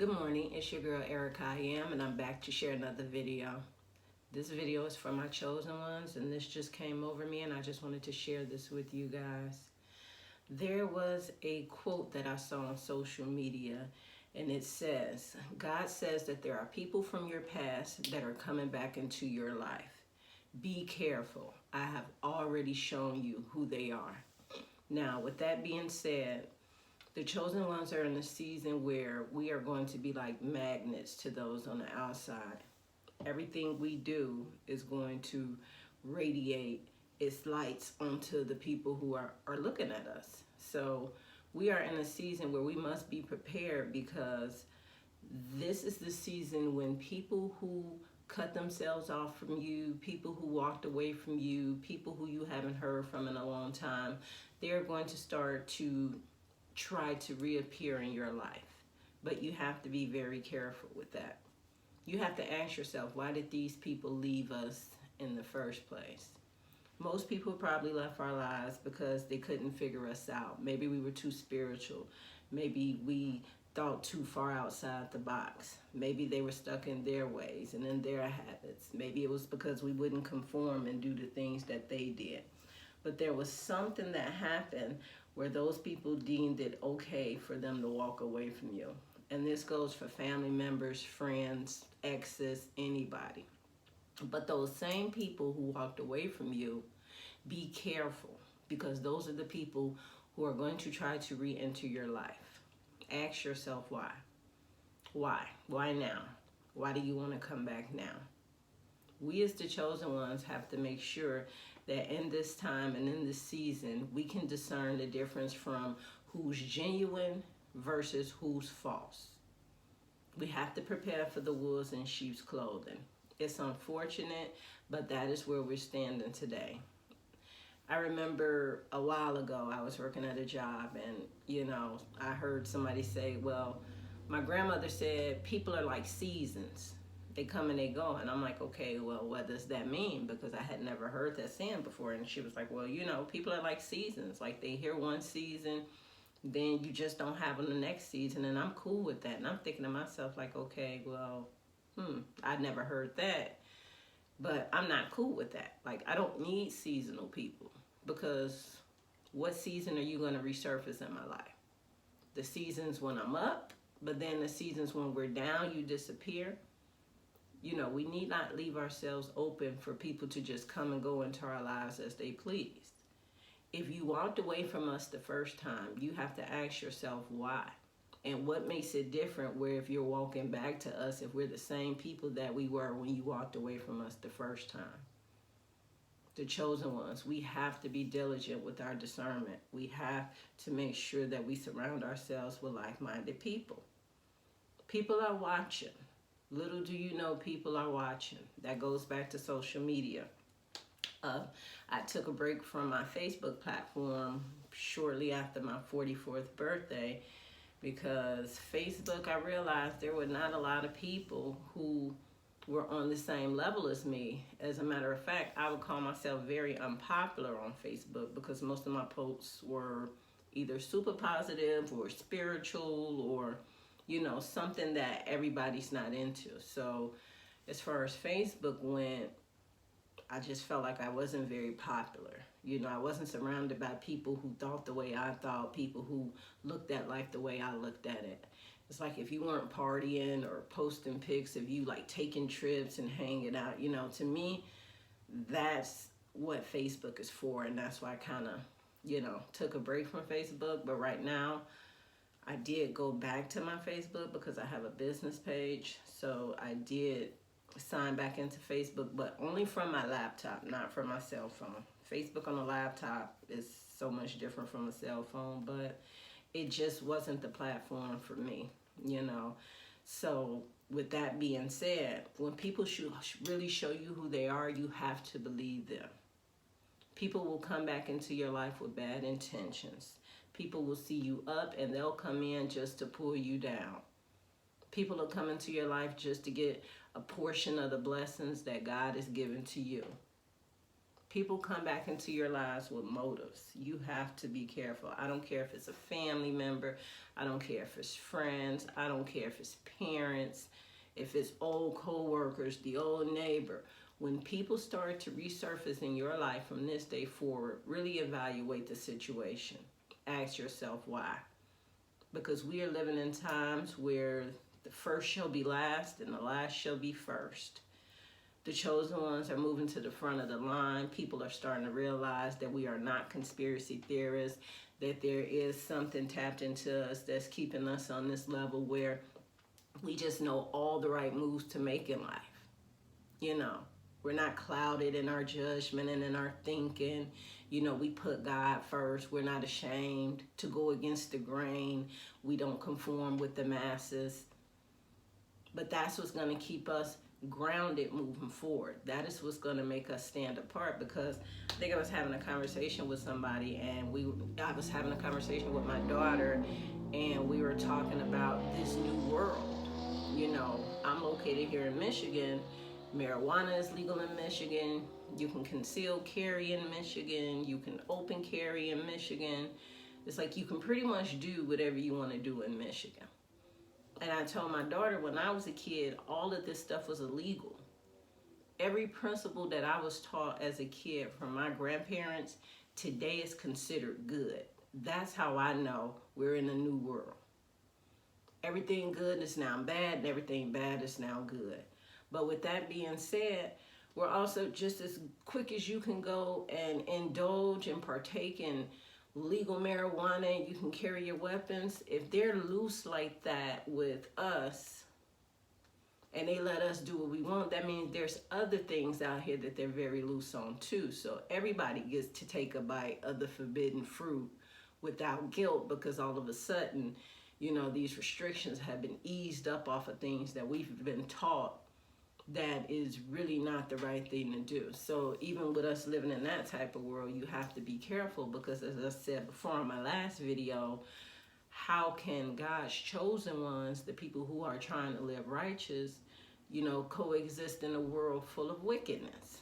Good morning, it's your girl Erica I Am, and I'm back to share another video. This video is for my chosen ones, and this just came over me, and I just wanted to share this with you guys. There was a quote that I saw on social media, and it says, God says that there are people from your past that are coming back into your life. Be careful. I have already shown you who they are. Now, with that being said, the chosen ones are in a season where we are going to be like magnets to those on the outside. Everything we do is going to radiate its lights onto the people who are looking at us. So we are in a season where we must be prepared, because this is the season when people who cut themselves off from you, people who walked away from you, people who you haven't heard from in a long time, they're going to start to try to reappear in your life. But you have to be very careful with that. You have to ask yourself, why did these people leave us in the first place? Most people probably left our lives because they couldn't figure us out. Maybe we were too spiritual. Maybe we thought too far outside the box. Maybe they were stuck in their ways and in their habits. Maybe it was because we wouldn't conform and do the things that they did. But there was something that happened where those people deemed it okay for them to walk away from you. And this goes for family members, friends, exes, anybody. But those same people who walked away from you, be careful, because those are the people who are going to try to re-enter your life. Ask yourself why. Why? Why now? Why do you want to come back now? We as the chosen ones have to make sure that in this time and in this season, we can discern the difference from who's genuine versus who's false. We have to prepare for the wolves in sheep's clothing. It's unfortunate, but that is where we're standing today. I remember a while ago, I was working at a job, and I heard somebody say, well, my grandmother said people are like seasons. They come and they go. And I'm like, okay, well, what does that mean? Because I had never heard that saying before. And she was like, well, people are like seasons. Like, they hear one season, then you just don't have them the next season. And I'm cool with that. And I'm thinking to myself, like, okay, well, I'd never heard that. But I'm not cool with that. Like, I don't need seasonal people, because what season are you going to resurface in my life? The seasons when I'm up, but then the seasons when we're down, you disappear. We need not leave ourselves open for people to just come and go into our lives as they please. If you walked away from us the first time, you have to ask yourself why. And what makes it different where if you're walking back to us, if we're the same people that we were when you walked away from us the first time. The chosen ones, we have to be diligent with our discernment. We have to make sure that we surround ourselves with like-minded people. People are watching. Little do you know, people are watching. That goes back to social media. I took a break from my Facebook platform shortly after my 44th birthday, because Facebook, I realized there were not a lot of people who were on the same level as me. As a matter of fact, I would call myself very unpopular on Facebook, because most of my posts were either super positive or spiritual or something that everybody's not into. So as far as Facebook went, I just felt like I wasn't very popular. I wasn't surrounded by people who thought the way I thought, people who looked at life the way I looked at it. It's like if you weren't partying or posting pics of you like taking trips and hanging out, to me, that's what Facebook is for. And that's why I kind of, took a break from Facebook. But right now, I did go back to my Facebook because I have a business page. So I did sign back into Facebook, but only from my laptop, not from my cell phone. Facebook on a laptop is so much different from a cell phone, but it just wasn't the platform for me, So with that being said, when people really show you who they are, you have to believe them. People will come back into your life with bad intentions. People will see you up and they'll come in just to pull you down. People will come into your life just to get a portion of the blessings that God has given to you. People come back into your lives with motives. You have to be careful. I don't care if it's a family member. I don't care if it's friends. I don't care if it's parents, if it's old co-workers, the old neighbor. When people start to resurface in your life from this day forward, really evaluate the situation. Ask yourself why. Because we are living in times where the first shall be last and the last shall be first. The chosen ones are moving to the front of the line. People are starting to realize that we are not conspiracy theorists, that there is something tapped into us that's keeping us on this level where we just know all the right moves to make in life. You know, we're not clouded in our judgment and in our thinking. You know, we put God first. We're not ashamed to go against the grain. We don't conform with the masses. But that's what's going to keep us grounded moving forward. That is what's going to make us stand apart. Because I think I was having a conversation with somebody, and I was having a conversation with my daughter, and we were talking about this new world. You know, I'm located here in Michigan. Marijuana is legal in Michigan. You can conceal carry in Michigan. You can open carry in Michigan. It's like you can pretty much do whatever you want to do in Michigan. And I told my daughter, when I was a kid, all of this stuff was illegal. Every principle that I was taught as a kid from my grandparents, today is considered good. That's how I know we're in a new world. Everything good is now bad, and everything bad is now good. But with that being said, we're also just as quick as you can go and indulge and partake in legal marijuana, and you can carry your weapons. If they're loose like that with us and they let us do what we want, that means there's other things out here that they're very loose on too. So everybody gets to take a bite of the forbidden fruit without guilt, because all of a sudden, you know, these restrictions have been eased up off of things that we've been taught that is really not the right thing to do. So even with us living in that type of world, you have to be careful, because as I said before in my last video, how can God's chosen ones, the people who are trying to live righteous, you know, coexist in a world full of wickedness?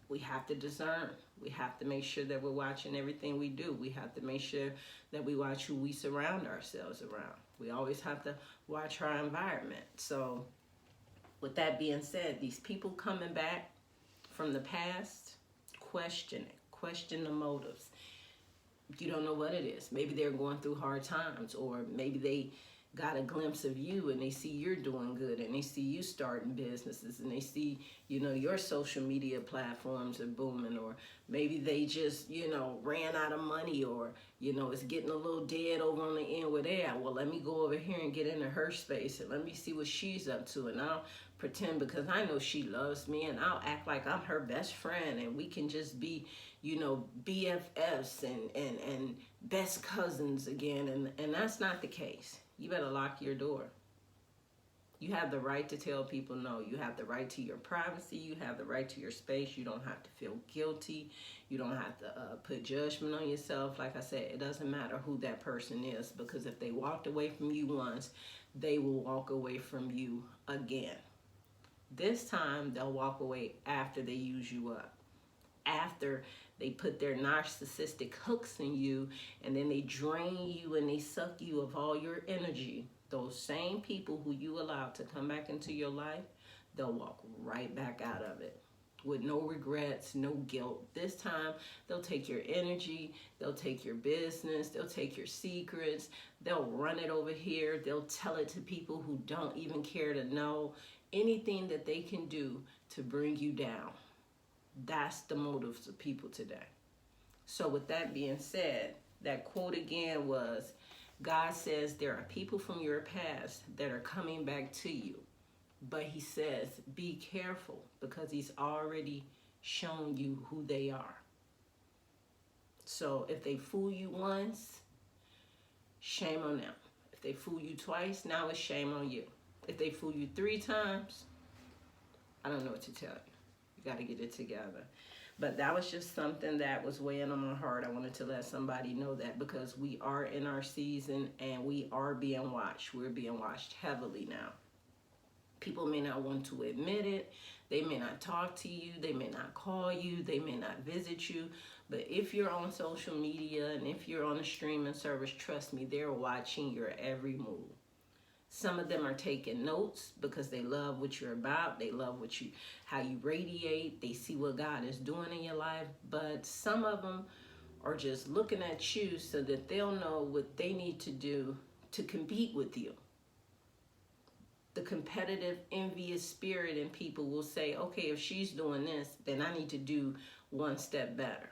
We have to discern. We have to make sure that we're watching everything we do. We have to make sure that we watch who we surround ourselves around. We always have to watch our environment. So with that being said, these people coming back from the past, question it. Question the motives. You don't know what it is. Maybe they're going through hard times, or maybe they got a glimpse of you and they see you're doing good, and they see you starting businesses, and they see, you know, your social media platforms are booming, or maybe they just, you know, ran out of money, or, you know, it's getting a little dead over on the end where they at. Well, let me go over here and get into her space, and let me see what she's up to, and I'll pretend, because I know she loves me, and I'll act like I'm her best friend, and we can just be, you know, BFFs and best cousins again, and that's not the case. You better lock your door. You have the right to tell people no. You have the right to your privacy. You have the right to your space. You don't have to feel guilty. You don't have to put judgment on yourself. Like I said, it doesn't matter who that person is, because if they walked away from you once, they will walk away from you again. This time, they'll walk away after they use you up. After they put their narcissistic hooks in you, and then they drain you and they suck you of all your energy. Those same people who you allowed to come back into your life, they'll walk right back out of it with no regrets, no guilt. This time, they'll take your energy, they'll take your business, they'll take your secrets, they'll run it over here, they'll tell it to people who don't even care to know. Anything that they can do to bring you down. That's the motives of people today. So with that being said, that quote again was, God says there are people from your past that are coming back to you. But he says, be careful, because he's already shown you who they are. So if they fool you once, shame on them. If they fool you twice, now it's shame on you. If they fool you 3 times, I don't know what to tell you. You got to get it together. But that was just something that was weighing on my heart. I wanted to let somebody know that, because we are in our season and we are being watched. We're being watched heavily now. People may not want to admit it. They may not talk to you. They may not call you. They may not visit you. But if you're on social media and if you're on a streaming service, trust me, they're watching your every move. Some of them are taking notes because they love what you're about. They love how you radiate. They see what God is doing in your life. But some of them are just looking at you so that they'll know what they need to do to compete with you. The competitive, envious spirit in people will say, okay, if she's doing this, then I need to do one step better.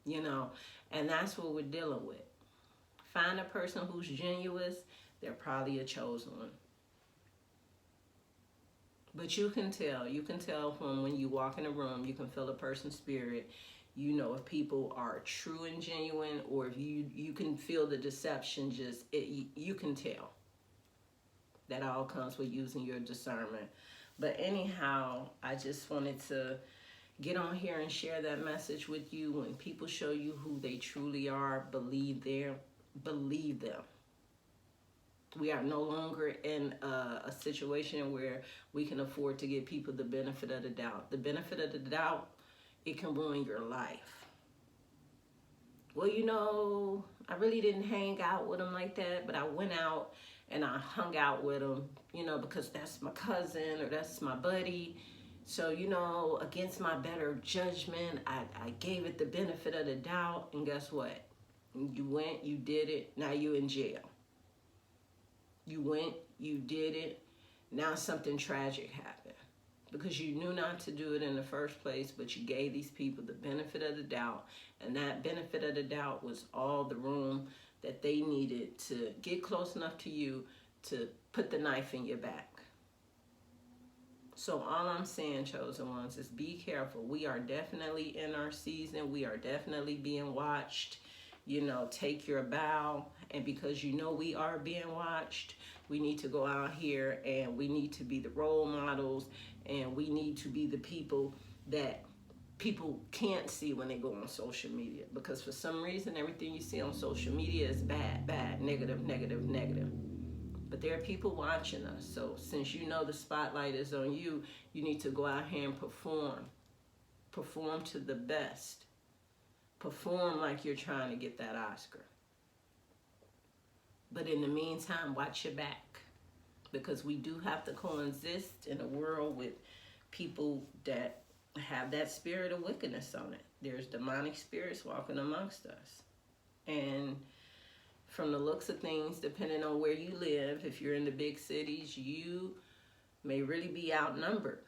You know, and that's what we're dealing with. Find a person who's genuine. They're probably a chosen one. But you can tell from when you walk in a room, you can feel a person's spirit. You know if people are true and genuine, or if you can feel the deception, you can tell. That all comes with using your discernment. But anyhow, I just wanted to get on here and share that message with you. When people show you who they truly are, believe them. We are no longer in a situation where we can afford to give people the benefit of the doubt. The benefit of the doubt, it can ruin your life. Well, you know, I really didn't hang out with them like that, but I went out and I hung out with them, you know, because that's my cousin or that's my buddy. So, you know, against my better judgment, I gave it the benefit of the doubt. And guess what? You went, you did it, now you in jail. You went, you did it, now something tragic happened. Because you knew not to do it in the first place, but you gave these people the benefit of the doubt. And that benefit of the doubt was all the room that they needed to get close enough to you to put the knife in your back. So all I'm saying, chosen ones, is be careful. We are definitely in our season. We are definitely being watched. You know, take your bow. And because you know we are being watched, we need to go out here and we need to be the role models, and we need to be the people that people can't see when they go on social media. Because for some reason, everything you see on social media is bad, negative. But there are people watching us. So since you know the spotlight is on you, you need to go out here and perform. Perform to the best. Perform like you're trying to get that Oscar. But in the meantime, watch your back. Because we do have to coexist in a world with people that have that spirit of wickedness on it. There's demonic spirits walking amongst us. And from the looks of things, depending on where you live, if you're in the big cities, you may really be outnumbered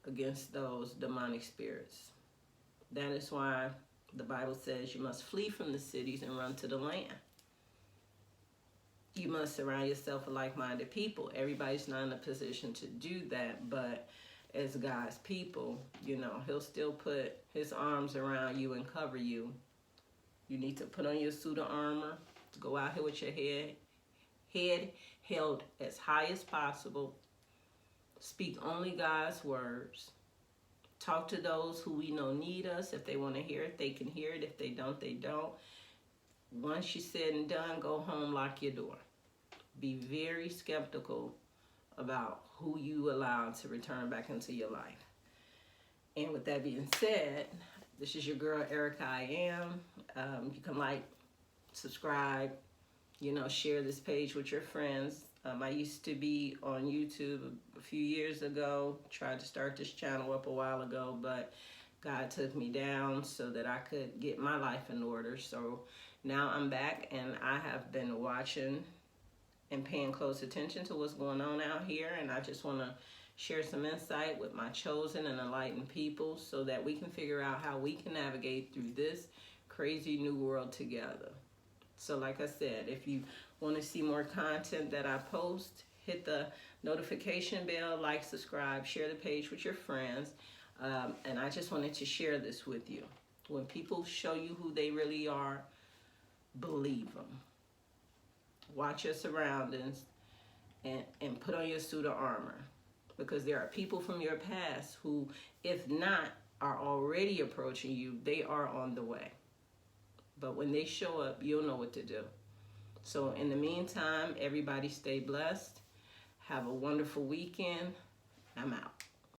against those demonic spirits. That is why the Bible says you must flee from the cities and run to the land. You must surround yourself with like-minded people. Everybody's not in a position to do that, but as God's people, you know, he'll still put his arms around you and cover you. You need to put on your suit of armor, go out here with your head held as high as possible. Speak only God's words. Talk to those who we know need us. If they want to hear it, they can hear it. If they don't, they don't. Once you said and done, go home, lock your door. Be very skeptical about who you allow to return back into your life. And with that being said, this is your girl, Erica I Am. You can like, subscribe, you know, share this page with your friends. I used to be on YouTube a few years ago, tried to start this channel up a while ago, but God took me down so that I could get my life in order. So now I'm back, and I have been watching and paying close attention to what's going on out here, and I just want to share some insight with my chosen and enlightened people so that we can figure out how we can navigate through this crazy new world together. So like I said, if you want to see more content that I post, hit the notification bell, like, subscribe, share the page with your friends. And I just wanted to share this with you. When people show you who they really are, believe them. Watch your surroundings and put on your suit of armor. Because there are people from your past who, if not, are already approaching you. They are on the way. But when they show up, you'll know what to do. So in the meantime, everybody stay blessed. Have a wonderful weekend. I'm out.